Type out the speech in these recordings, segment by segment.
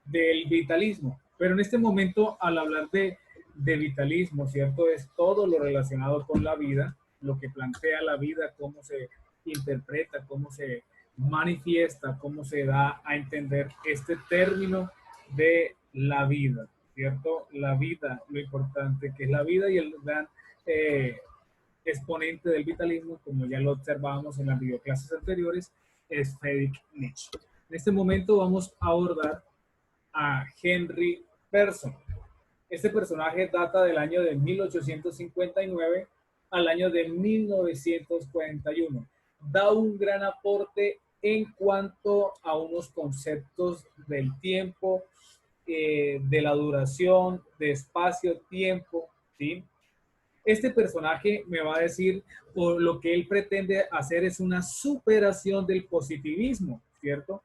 del vitalismo. Pero en este momento, al hablar de vitalismo, ¿cierto? Es todo lo relacionado con la vida, lo que plantea la vida, cómo se interpreta, cómo se manifiesta, cómo se da a entender este término de la vida, ¿cierto? La vida, lo importante que es la vida y el gran eh, exponente del vitalismo, como ya lo observábamos en las videoclases anteriores, es Friedrich Nietzsche. En este momento vamos a abordar a Henry Bergson. Este personaje data del año de 1859 al año de 1941. Da un gran aporte en cuanto a unos conceptos del tiempo, de la duración, de espacio-tiempo, ¿sí? Este personaje me va a decir, o lo que él pretende hacer es una superación del positivismo, ¿cierto?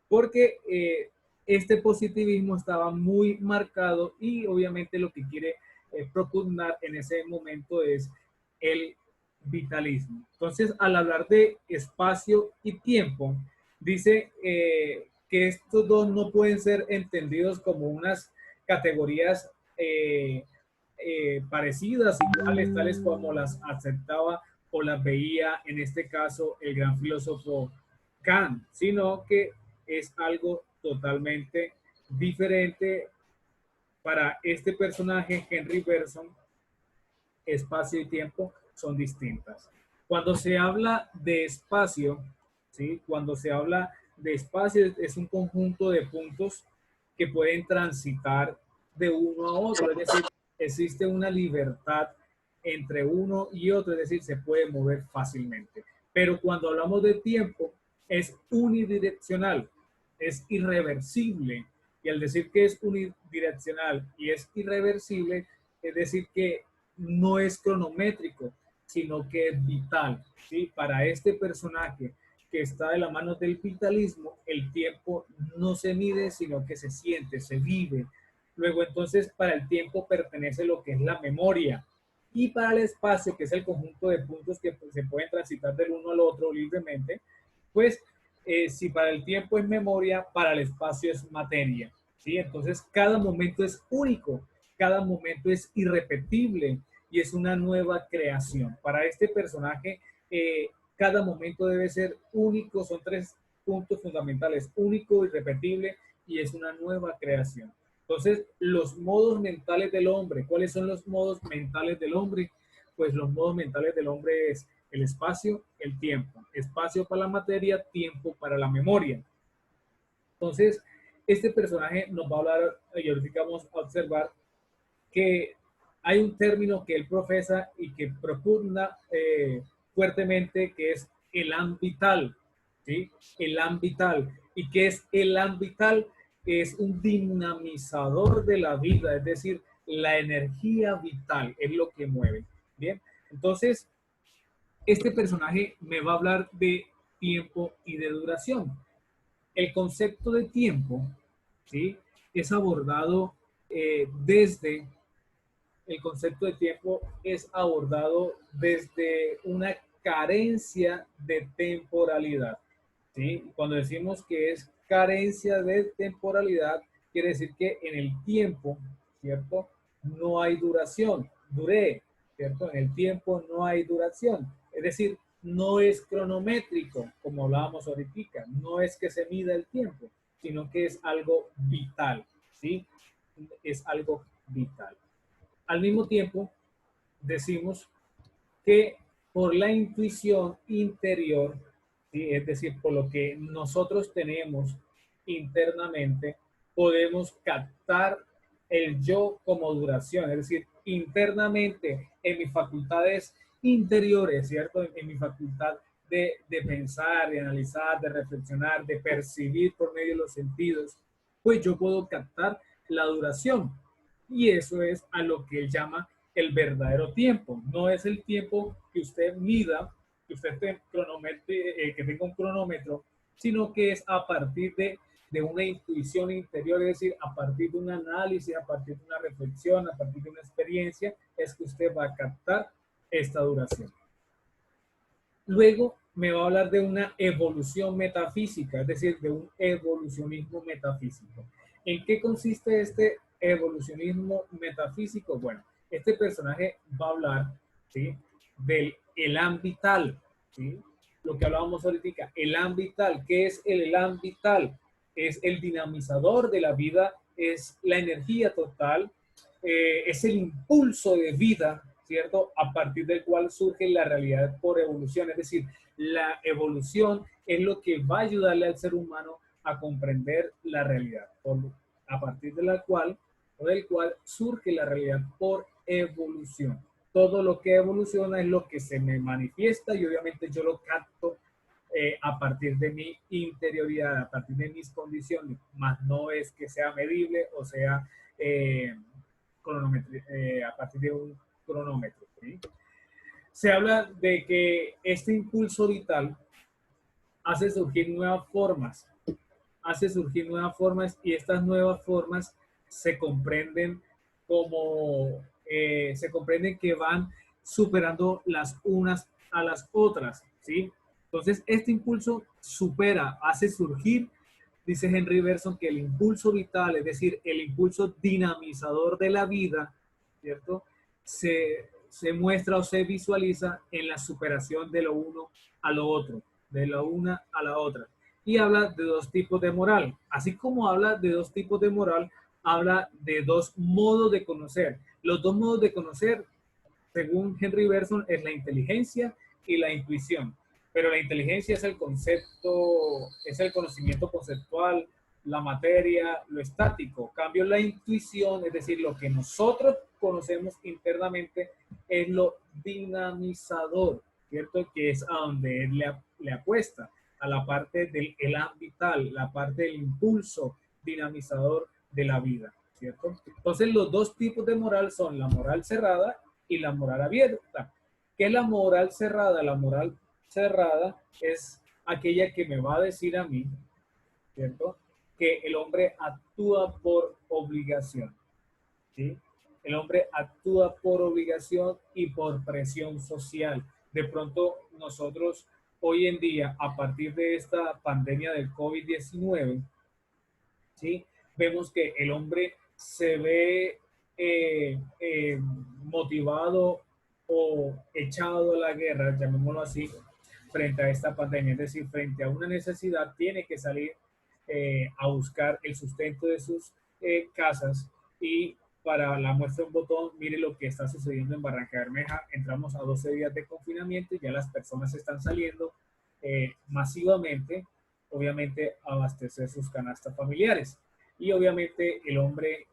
Porque este positivismo estaba muy marcado y obviamente lo que quiere propugnar en ese momento es el vitalismo. Entonces, al hablar de espacio y tiempo, dice que estos dos no pueden ser entendidos como unas categorías parecidas, iguales, tales como las aceptaba o las veía en este caso el gran filósofo Kant, sino que es algo totalmente diferente para este personaje, Henry Bergson. Espacio y tiempo son distintas. Cuando se habla de espacio, ¿sí? Cuando se habla de espacio es un conjunto de puntos que pueden transitar de uno a otro, es decir, existe una libertad entre uno y otro, es decir, se puede mover fácilmente. Pero cuando hablamos de tiempo, es unidireccional, es irreversible. Y al decir que es unidireccional y es irreversible, es decir que no es cronométrico, sino que es vital, ¿sí? Para este personaje que está de la mano del vitalismo, el tiempo no se mide, sino que se siente, se vive. Luego, entonces, para el tiempo pertenece lo que es la memoria. Y para el espacio, que es el conjunto de puntos que se pueden transitar del uno al otro libremente, pues si para el tiempo es memoria, para el espacio es materia, ¿sí? Entonces, cada momento es único, cada momento es irrepetible y es una nueva creación. Para este personaje, cada momento debe ser único, son tres puntos fundamentales, único, irrepetible y es una nueva creación. Entonces, los modos mentales del hombre, ¿cuáles son los modos mentales del hombre? Pues los modos mentales del hombre es el espacio, el tiempo. Espacio para la materia, tiempo para la memoria. Entonces, este personaje nos va a hablar, y ahorita vamos a observar que hay un término que él profesa y que propugna fuertemente, que es el ambital, ¿sí? El ambital. ¿Y qué es el ambital? Es un dinamizador de la vida, es decir, la energía vital es lo que mueve. Bien, entonces, este personaje me va a hablar de tiempo y de duración. El concepto de tiempo, ¿sí? Es abordado desde el concepto de tiempo es abordado desde una carencia de temporalidad, ¿sí? Cuando decimos que es carencia de temporalidad, quiere decir que en el tiempo, ¿cierto? No hay duración, duré, ¿cierto? En el tiempo no hay duración, es decir, no es cronométrico, como hablábamos ahorita, no es que se mida el tiempo, sino que es algo vital, ¿sí? Es algo vital. Al mismo tiempo, decimos que por la intuición interior, ¿sí? Es decir, por lo que nosotros tenemos internamente, podemos captar el yo como duración, es decir, internamente en mis facultades interiores, ¿cierto? En mi facultad de pensar, de analizar, de reflexionar, de percibir por medio de los sentidos, pues yo puedo captar la duración. Y eso es a lo que él llama el verdadero tiempo. No es el tiempo que usted mida, que usted que tenga un cronómetro, sino que es a partir de una intuición interior, es decir, a partir de un análisis, a partir de una reflexión, a partir de una experiencia, es que usted va a captar esta duración. Luego me va a hablar de una evolución metafísica, es decir, de un evolucionismo metafísico. ¿En qué consiste este evolucionismo metafísico? Bueno, este personaje va a hablar, ¿sí?, del elan vital, ¿sí? Lo que hablábamos ahorita, elan vital. ¿Qué es el elan vital? Es el dinamizador de la vida, es la energía total, es el impulso de vida, ¿cierto? A partir del cual surge la realidad por evolución. Es decir, la evolución es lo que va a ayudarle al ser humano a comprender la realidad, a partir de la cual o del cual surge la realidad por evolución. Todo lo que evoluciona es lo que se me manifiesta y obviamente yo lo capto a partir de mi interioridad, a partir de mis condiciones, más no es que sea medible o sea eh, a partir de un cronómetro. ¿Sí? Se habla de que este impulso vital hace surgir nuevas formas, y estas nuevas formas se comprenden como, se comprenden que van superando las unas a las otras, ¿sí? Entonces, este impulso supera, hace surgir, dice Henry Bergson, que el impulso vital, es decir, el impulso dinamizador de la vida, ¿cierto? Se muestra o se visualiza en la superación de lo uno a lo otro, de la una a la otra. Y habla de dos tipos de moral. Así como habla de dos tipos de moral, habla de dos modos de conocer. Los dos modos de conocer, según Henry Bergson, es la inteligencia y la intuición. Pero la inteligencia es el concepto, es el conocimiento conceptual, la materia, lo estático. Cambio la intuición, es decir, lo que nosotros conocemos internamente, es lo dinamizador, ¿cierto? Que es a donde él le apuesta, a la parte del elan vital, la parte del impulso dinamizador de la vida, ¿cierto? Entonces, los dos tipos de moral son la moral cerrada y la moral abierta. ¿Qué es la moral cerrada? La moral cerrada es aquella que me va a decir a mí, ¿cierto?, que el hombre actúa por obligación, ¿sí? El hombre actúa por obligación y por presión social. De pronto nosotros hoy en día, a partir de esta pandemia del COVID-19, ¿sí?, vemos que el hombre se ve motivado o echado a la guerra, llamémoslo así, frente a esta pandemia. Es decir, frente a una necesidad, tiene que salir a buscar el sustento de sus casas. Y para la muestra de un botón, mire lo que está sucediendo en Barranca Bermeja. Entramos a 12 días de confinamiento y ya las personas están saliendo masivamente, obviamente, a abastecer sus canastas familiares. Y obviamente el hombre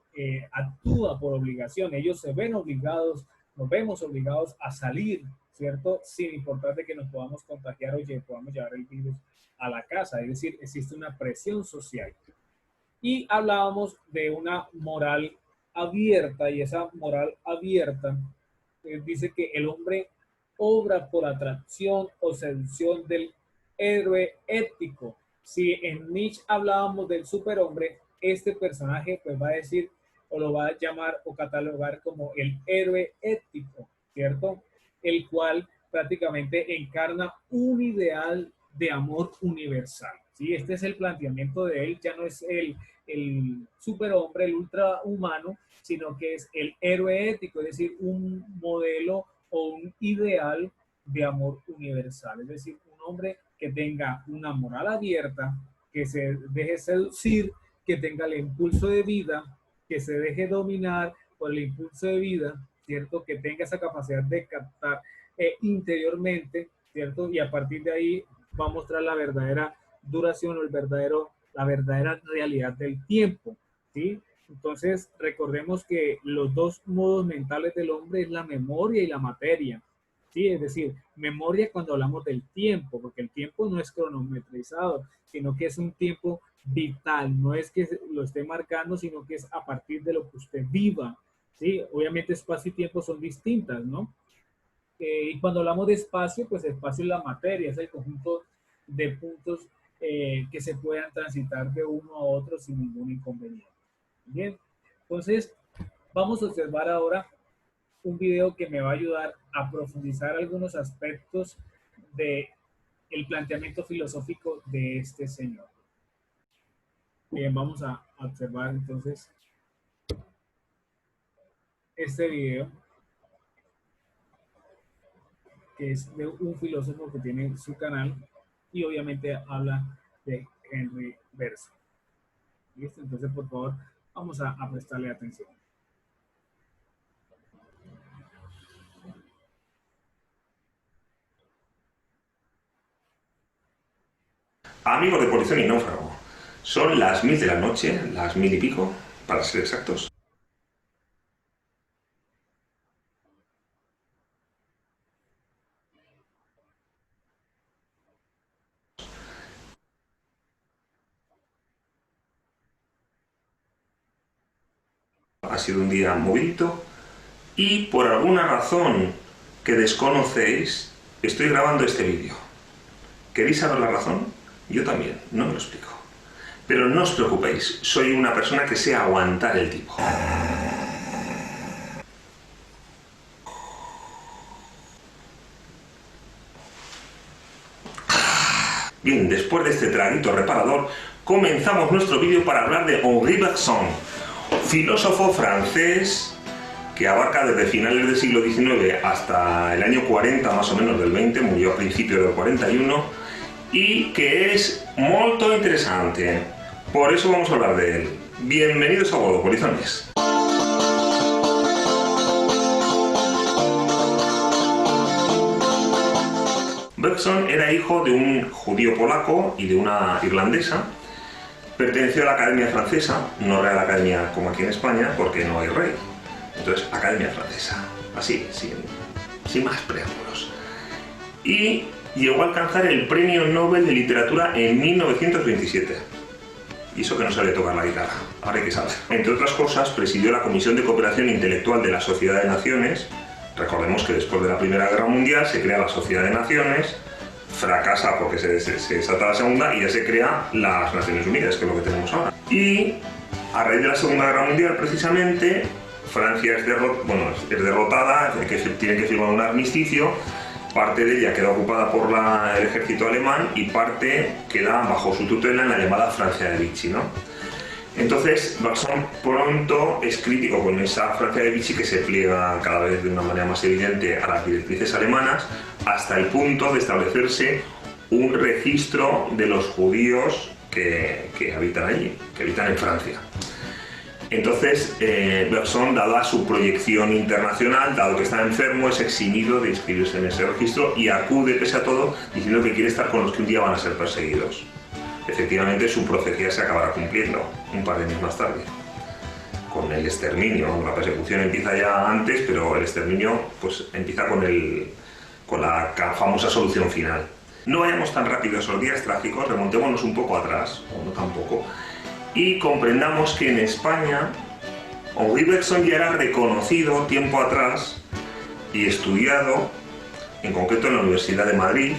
actúa por obligación. Ellos se ven obligados, nos vemos obligados a salir, ¿cierto? Sin importar de que nos podamos contagiar o podamos llevar el virus a la casa. Es decir, existe una presión social. Y hablábamos de una moral abierta, y esa moral abierta dice que el hombre obra por atracción o seducción del héroe ético. Si en Nietzsche hablábamos del superhombre, este personaje pues va a decir o lo va a llamar o catalogar como el héroe ético, ¿cierto? El cual prácticamente encarna un ideal de amor universal, ¿sí? Este es el planteamiento de él, ya no es el superhombre, el ultrahumano, sino que es el héroe ético, es decir, un modelo o un ideal de amor universal, es decir, un hombre que tenga una moral abierta, que se deje seducir, que tenga el impulso de vida, que se deje dominar por el impulso de vida, ¿cierto? Que tenga esa capacidad de captar interiormente, ¿cierto? Y a partir de ahí va a mostrar la verdadera duración o la verdadera realidad del tiempo, ¿sí? Entonces, recordemos que los dos modos mentales del hombre es la memoria y la materia, ¿sí? Es decir, memoria cuando hablamos del tiempo, porque el tiempo no es cronometrizado, sino que es un tiempo vital, no es que lo esté marcando, sino que es a partir de lo que usted viva, ¿sí? Obviamente espacio y tiempo son distintas, ¿no? Y cuando hablamos de espacio, pues espacio es la materia, es el conjunto de puntos que se puedan transitar de uno a otro sin ningún inconveniente. Bien, entonces vamos a observar ahora un video que me va a ayudar a profundizar algunos aspectos de el planteamiento filosófico de este señor. Bien, vamos a observar entonces este video, que es de un filósofo que tiene su canal y obviamente habla de Henri Bergson. ¿Listo? Entonces, por favor, vamos a prestarle atención. Amigos de Polición y Náufrago, son las 1000 de la noche, las 1000 y pico, para ser exactos. Ha sido un día movidito y por alguna razón que desconocéis, estoy grabando este vídeo. ¿Queréis saber la razón? Yo también, no me lo explico. Pero no os preocupéis, soy una persona que sé aguantar el tipo. Bien, después de este traguito reparador, comenzamos nuestro vídeo para hablar de Henri Bergson, filósofo francés que abarca desde finales del siglo XIX hasta el año 40 más o menos del 20, murió a principios del 41, y que es muy interesante. Por eso vamos a hablar de él. Bienvenidos a bordo, polizones. Bergson era hijo de un judío polaco y de una irlandesa. Perteneció a la Academia Francesa, no Real Academia como aquí en España, porque no hay rey. Entonces, Academia Francesa, así, sin más preámbulos. Y llegó a alcanzar el Premio Nobel de Literatura en 1927. Y eso que no sabe tocar la guitarra, ahora hay que saber. Entre otras cosas, presidió la Comisión de Cooperación Intelectual de la Sociedad de Naciones. Recordemos que después de la Primera Guerra Mundial se crea la Sociedad de Naciones, fracasa porque se desata la Segunda y ya se crea las Naciones Unidas, que es lo que tenemos ahora. Y a raíz de la Segunda Guerra Mundial, precisamente, Francia es derrotada, tiene que firmar un armisticio, parte de ella queda ocupada por el ejército alemán y parte queda bajo su tutela en la llamada Francia de Vichy, ¿no? Entonces, Bergson pronto es crítico con esa Francia de Vichy que se pliega cada vez de una manera más evidente a las directrices alemanas, hasta el punto de establecerse un registro de los judíos que habitan allí, que habitan en Francia. Entonces, Bergson, dada su proyección internacional, dado que está enfermo, es eximido de inscribirse en ese registro y acude, pese a todo, diciendo que quiere estar con los que un día van a ser perseguidos. Efectivamente, su profecía se acabará cumpliendo un par de años más tarde, con el exterminio. La persecución empieza ya antes, pero el exterminio pues empieza con la famosa solución final. No vayamos tan rápido a esos días trágicos, remontémonos un poco atrás, o no tampoco, y comprendamos que en España Henri Bergson ya era reconocido tiempo atrás y estudiado, en concreto en la Universidad de Madrid.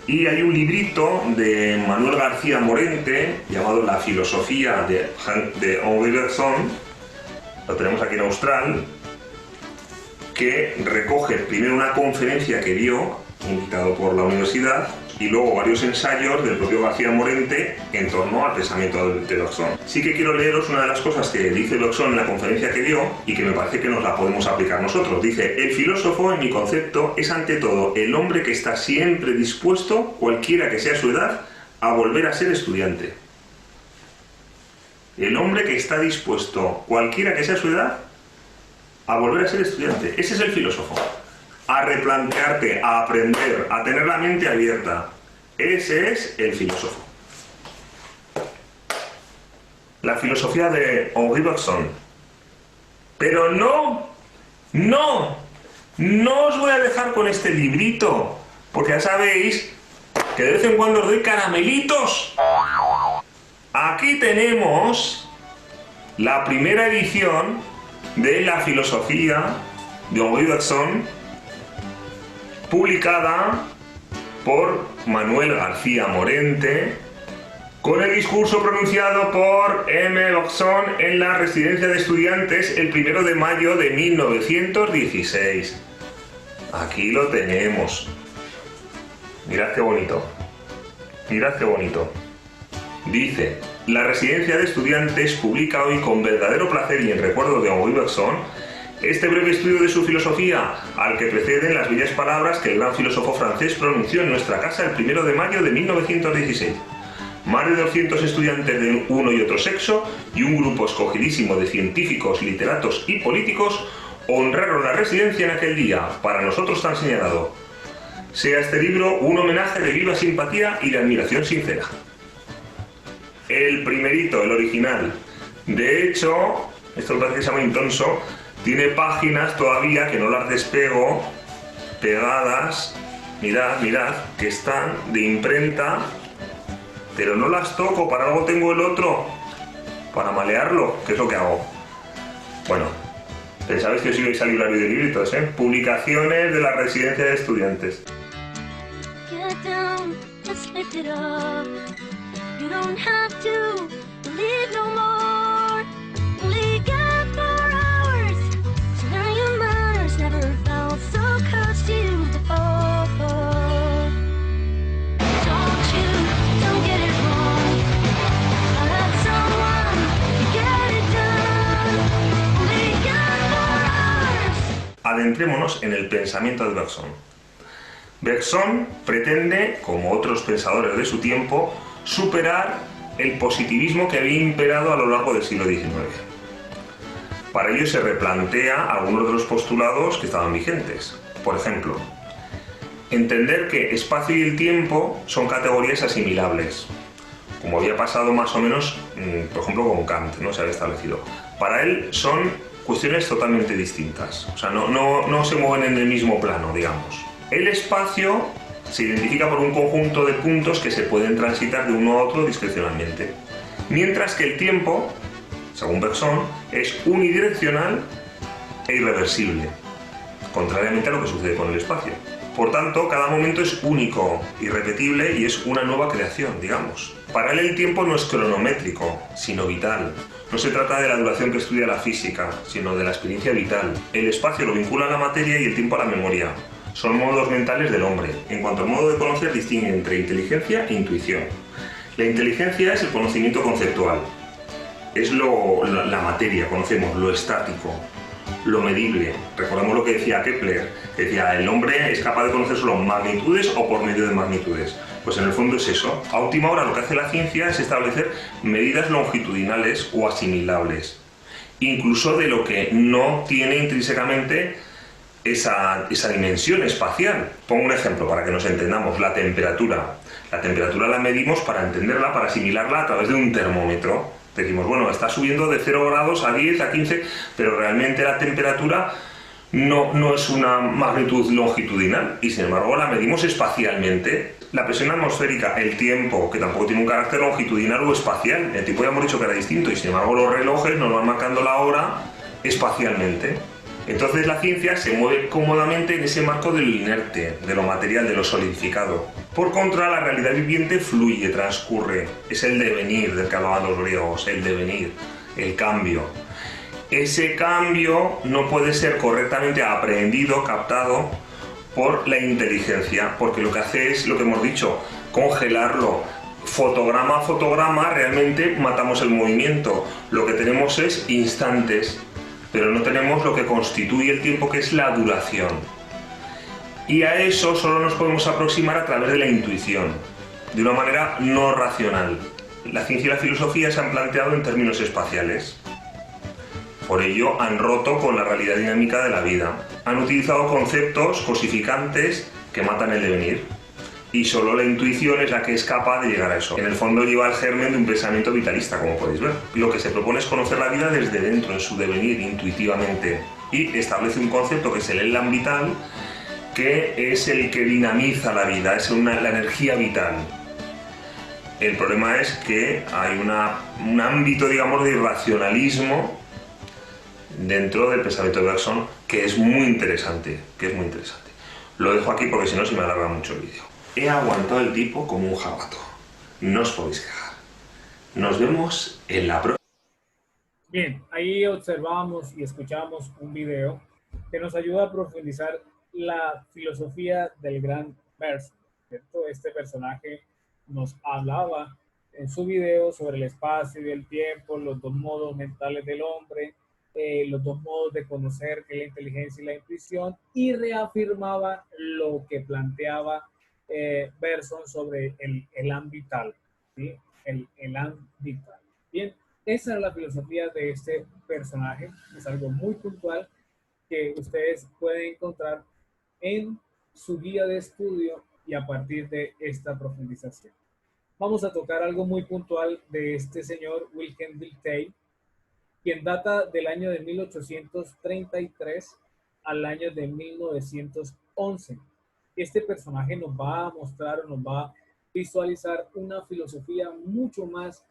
Y hay un librito de Manuel García Morente llamado La filosofía de Henri Bergson, lo tenemos aquí en Austral, que recoge primero una conferencia que dio, invitado por la universidad, y luego varios ensayos del propio García Morente en torno al pensamiento de Bergson. Sí que quiero leeros una de las cosas que dice Bergson en la conferencia que dio y que me parece que nos la podemos aplicar nosotros. Dice: el filósofo, en mi concepto, es ante todo el hombre que está siempre dispuesto, cualquiera que sea su edad, a volver a ser estudiante. El hombre que está dispuesto, cualquiera que sea su edad, a volver a ser estudiante. Ese es el filósofo. A replantearte, a aprender, a tener la mente abierta. Ese es el filósofo. La filosofía de Henri Bergson. Pero no os voy a dejar con este librito, porque ya sabéis que de vez en cuando os doy caramelitos. Aquí tenemos la primera edición de la filosofía de Henri Bergson, publicada por Manuel García Morente, con el discurso pronunciado por M. Bergson en la residencia de estudiantes el 1 de mayo de 1916. Aquí lo tenemos. Mirad qué bonito. Mirad qué bonito. Dice, la Residencia de Estudiantes publica hoy con verdadero placer y en recuerdo de Henri Bergson este breve estudio de su filosofía, al que preceden las bellas palabras que el gran filósofo francés pronunció en nuestra casa el 1 de mayo de 1916. Más de 200 estudiantes de uno y otro sexo y un grupo escogidísimo de científicos, literatos y políticos honraron la residencia en aquel día, para nosotros tan señalado. Sea este libro un homenaje de viva simpatía y de admiración sincera. El primerito, el original. De hecho, esto me parece que se llama Intonso, tiene páginas todavía que no las despego, pegadas, mirad, mirad, que están de imprenta, pero no las toco, para algo tengo el otro, para malearlo, que es lo que hago. Bueno, pensabais que os ibais al librario de libritos, ¿eh? Publicaciones de la Residencia de Estudiantes. Get down, just lift it up. You don't have to believe no more. Only got 4 hours, so now your manners never felt so close to you before. Don't get it wrong. I love someone to get it done. Only got 4 hours. Adentrémonos en el pensamiento de Bergson. Bergson pretende, como otros pensadores de su tiempo, superar el positivismo que había imperado a lo largo del siglo XIX. Para ello se replantea algunos de los postulados que estaban vigentes. Por ejemplo, entender que espacio y el tiempo son categorías asimilables, como había pasado más o menos, por ejemplo, con Kant, ¿no? Se había establecido. Para él son cuestiones totalmente distintas, o sea, no se mueven en el mismo plano, digamos. El espacio se identifica por un conjunto de puntos que se pueden transitar de uno a otro discrecionalmente, mientras que el tiempo, según Bergson, es unidireccional e irreversible, contrariamente a lo que sucede con el espacio. Por tanto, cada momento es único, irrepetible y es una nueva creación, digamos. Para él el tiempo no es cronométrico, sino vital. No se trata de la duración que estudia la física, sino de la experiencia vital. El espacio lo vincula a la materia y el tiempo a la memoria. Son modos mentales del hombre. En cuanto al modo de conocer, distingue entre inteligencia e intuición. La inteligencia es el conocimiento conceptual. Es la materia, conocemos, lo estático, lo medible. Recordemos lo que decía Kepler, que decía, el hombre es capaz de conocer solo magnitudes o por medio de magnitudes. Pues en el fondo es eso. A última hora lo que hace la ciencia es establecer medidas longitudinales o asimilables, incluso de lo que no tiene intrínsecamente esa dimensión espacial. Pongo un ejemplo para que nos entendamos, la temperatura. La temperatura la medimos para entenderla, para asimilarla a través de un termómetro. Decimos, bueno, está subiendo de 0 grados a 10, a 15, pero realmente la temperatura no es una magnitud longitudinal y sin embargo la medimos espacialmente. La presión atmosférica, el tiempo, que tampoco tiene un carácter longitudinal o espacial. El tiempo ya hemos dicho que era distinto y sin embargo los relojes nos van marcando la hora espacialmente. Entonces la ciencia se mueve cómodamente en ese marco de lo inerte, de lo material, de lo solidificado. Por contra, la realidad viviente fluye, transcurre. Es el devenir del que hablaban los griegos, el devenir, el cambio. Ese cambio no puede ser correctamente aprehendido, captado por la inteligencia, porque lo que hace es, lo que hemos dicho, congelarlo. Fotograma a fotograma realmente matamos el movimiento. Lo que tenemos es instantes, pero no tenemos lo que constituye el tiempo, que es la duración. Y a eso solo nos podemos aproximar a través de la intuición, de una manera no racional. La ciencia y la filosofía se han planteado en términos espaciales. Por ello han roto con la realidad dinámica de la vida. Han utilizado conceptos cosificantes que matan el devenir. Y solo la intuición es la que es capaz de llegar a eso. En el fondo lleva el germen de un pensamiento vitalista, como podéis ver. Lo que se propone es conocer la vida desde dentro, en su devenir, intuitivamente. Y establece un concepto que es el elan vital, que es el que dinamiza la vida, es la energía vital. El problema es que hay un ámbito, digamos, de irracionalismo dentro del pensamiento de Bergson que es muy interesante, Lo dejo aquí porque si no se me alarga mucho el vídeo. He aguantado el tipo como un jabato. No os podéis quejar. Nos vemos en la próxima. Bien, ahí observamos y escuchamos un video que nos ayuda a profundizar la filosofía del gran Bergson. ¿cierto? Este personaje nos hablaba en su video sobre el espacio y el tiempo, los dos modos mentales del hombre, los dos modos de conocer, que es la inteligencia y la intuición, y reafirmaba lo que planteaba Bergson sobre el ambital, ¿sí? El ambital. Bien, esa es la filosofía de este personaje, es algo muy puntual que ustedes pueden encontrar en su guía de estudio y a partir de esta profundización. Vamos a tocar algo muy puntual de este señor Wilhelm Dilthey, quien data del año de 1833 al año de 1911. Este personaje nos va a mostrar o nos va a visualizar una filosofía mucho más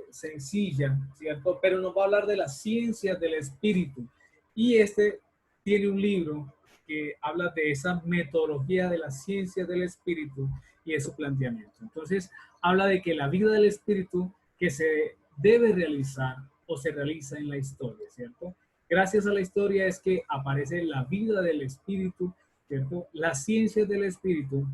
sencilla, ¿cierto? Pero nos va a hablar de las ciencias del espíritu. Y este tiene un libro que habla de esa metodología de las ciencias del espíritu y es su planteamiento. Entonces, habla de que la vida del espíritu que se debe realizar o se realiza en la historia, ¿cierto? Gracias a la historia es que aparece la vida del espíritu, ¿cierto? Las ciencias del espíritu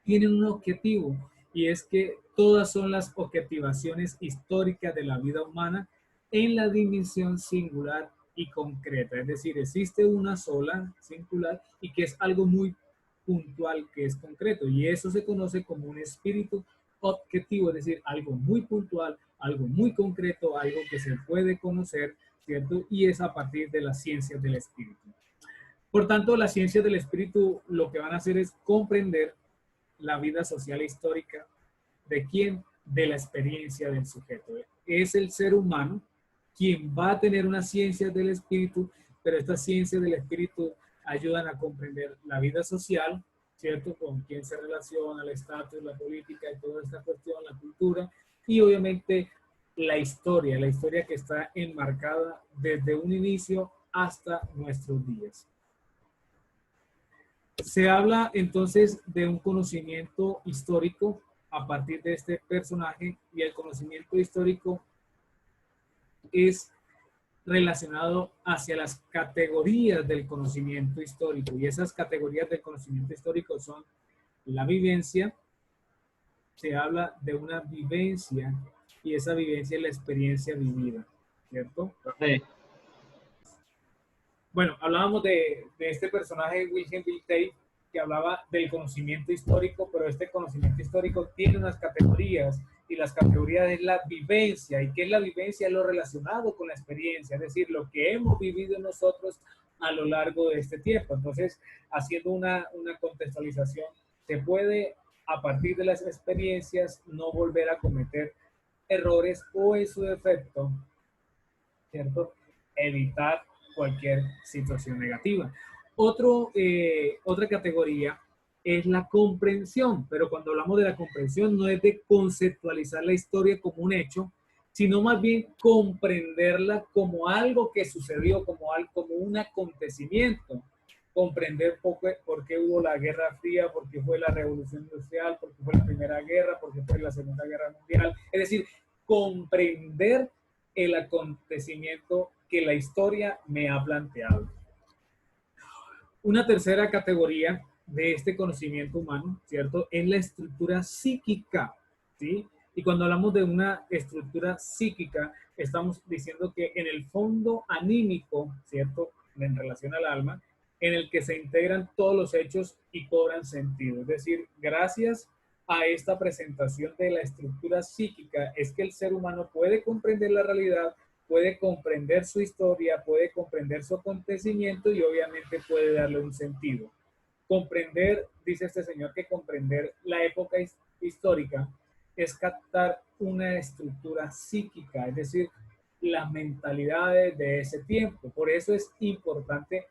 tienen un objetivo y es que todas son las objetivaciones históricas de la vida humana en la dimensión singular y concreta. Es decir, existe una sola singular y que es algo muy puntual, que es concreto. Y eso se conoce como un espíritu objetivo, es decir, algo muy puntual, algo muy concreto, algo que se puede conocer, ¿cierto? Y es a partir de las ciencias del espíritu. Por tanto, las ciencias del espíritu lo que van a hacer es comprender la vida social e histórica de quién, de la experiencia del sujeto. Es el ser humano quien va a tener una ciencia del espíritu, pero estas ciencias del espíritu ayudan a comprender la vida social, ¿cierto? Con quién se relaciona, el estatus, la política y toda esta cuestión, la cultura, y obviamente la historia que está enmarcada desde un inicio hasta nuestros días. Se habla entonces de un conocimiento histórico a partir de este personaje y el conocimiento histórico es relacionado hacia las categorías del conocimiento histórico y esas categorías del conocimiento histórico son la vivencia, se habla de una vivencia y esa vivencia es la experiencia vivida, ¿cierto? Sí. Bueno, hablábamos de este personaje, Wilhelm Dilthey, que hablaba del conocimiento histórico, pero este conocimiento histórico tiene unas categorías y las categorías es la vivencia. ¿Y qué es la vivencia? Es lo relacionado con la experiencia, es decir, lo que hemos vivido nosotros a lo largo de este tiempo. Entonces, haciendo una contextualización, se puede, a partir de las experiencias, no volver a cometer errores o, en su defecto, ¿cierto?, evitar cualquier situación negativa. Otra categoría es la comprensión, pero cuando hablamos de la comprensión no es de conceptualizar la historia como un hecho, sino más bien comprenderla como algo que sucedió, como un acontecimiento. Comprender por qué hubo la Guerra Fría, por qué fue la Revolución Industrial, por qué fue la Primera Guerra, por qué fue la Segunda Guerra Mundial. Es decir, comprender el acontecimiento que la historia me ha planteado. Una tercera categoría de este conocimiento humano, ¿cierto?, es la estructura psíquica, ¿sí? Y cuando hablamos de una estructura psíquica, estamos diciendo que en el fondo anímico, ¿cierto?, en relación al alma, en el que se integran todos los hechos y cobran sentido. Es decir, gracias a esta presentación de la estructura psíquica es que el ser humano puede comprender la realidad, puede comprender su historia, puede comprender su acontecimiento y obviamente puede darle un sentido. Comprender, dice este señor, que comprender la época histórica es captar una estructura psíquica, es decir, las mentalidades de ese tiempo. Por eso es importante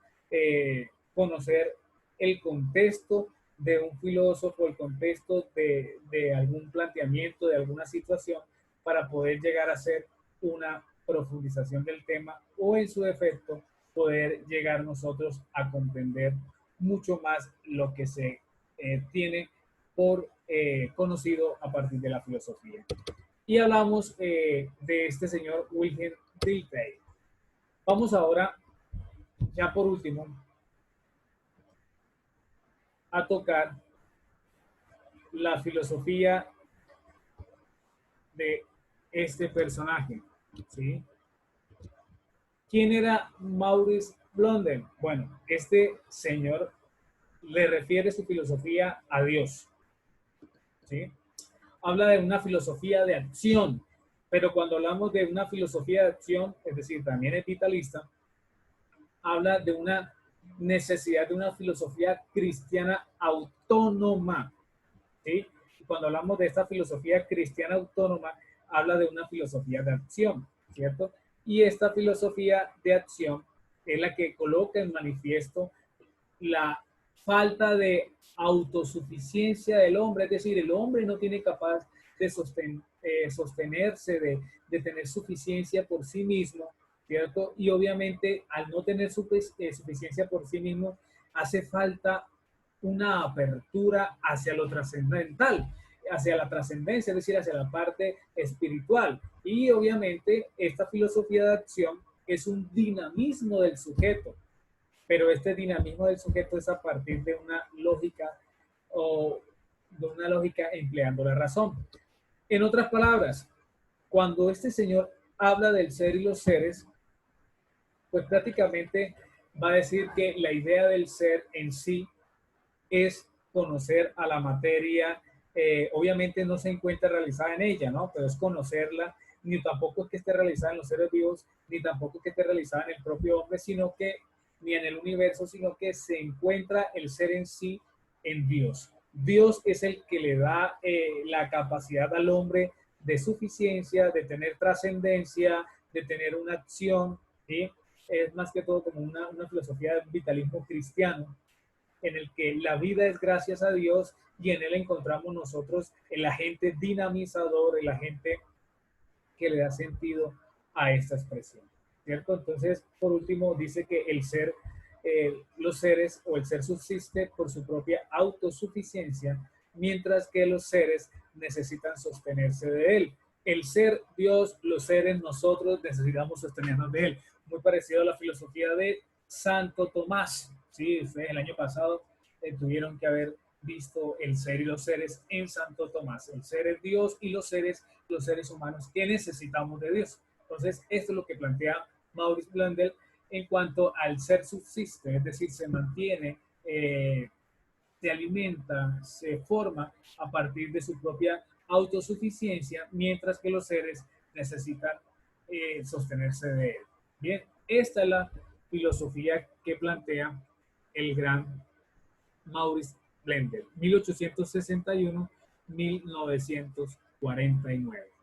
conocer el contexto de un filósofo, el contexto de algún planteamiento, de alguna situación, para poder llegar a hacer una profundización del tema o, en su defecto, poder llegar nosotros a comprender mucho más lo que se tiene por conocido a partir de la filosofía. Y hablamos de este señor Wilhelm Dilthey. Vamos ahora, ya por último, a tocar la filosofía de este personaje, ¿sí? ¿Quién era Maurice Blondel? Bueno, este señor le refiere su filosofía a Dios, ¿sí? Habla de una filosofía de acción, pero cuando hablamos de una filosofía de acción, es decir, también es vitalista, habla de una necesidad de una filosofía cristiana autónoma, ¿sí? Y cuando hablamos de esta filosofía cristiana autónoma, habla de una filosofía de acción, ¿cierto? Y esta filosofía de acción es la que coloca en manifiesto la falta de autosuficiencia del hombre, es decir, el hombre no tiene capaz de sostenerse, de tener suficiencia por sí mismo, ¿cierto? Y obviamente al no tener suficiencia por sí mismo, hace falta una apertura hacia lo trascendental, hacia la trascendencia, es decir, hacia la parte espiritual. Y obviamente esta filosofía de acción es un dinamismo del sujeto, pero este dinamismo del sujeto es a partir de una lógica o de una lógica empleando la razón. En otras palabras, cuando este señor habla del ser y los seres, pues prácticamente va a decir que la idea del ser en sí es conocer a la materia. Obviamente no se encuentra realizada en ella, ¿no? Pero es conocerla, ni tampoco es que esté realizada en los seres vivos, ni tampoco es que esté realizada en el propio hombre, sino que, ni en el universo, sino que se encuentra el ser en sí en Dios. Dios es el que le da la capacidad al hombre de suficiencia, de tener trascendencia, de tener una acción, ¿sí? Es más que todo como una filosofía del vitalismo cristiano, en el que la vida es gracias a Dios y en él encontramos nosotros el agente dinamizador, el agente que le da sentido a esta expresión, ¿cierto? Entonces, por último, dice que el ser, los seres o el ser subsiste por su propia autosuficiencia, mientras que los seres necesitan sostenerse de él. El ser, Dios, los seres, nosotros necesitamos sostenernos de él. Muy parecido a la filosofía de Santo Tomás. Sí, ustedes el año pasado tuvieron que haber visto el ser y los seres en Santo Tomás. El ser es Dios y los seres humanos que necesitamos de Dios. Entonces, esto es lo que plantea Maurice Blondel en cuanto al ser subsiste, es decir, se mantiene, se alimenta, se forma a partir de su propia autosuficiencia, mientras que los seres necesitan sostenerse de él. Bien, esta es la filosofía que plantea el gran Maurice Blondel, 1861-1949.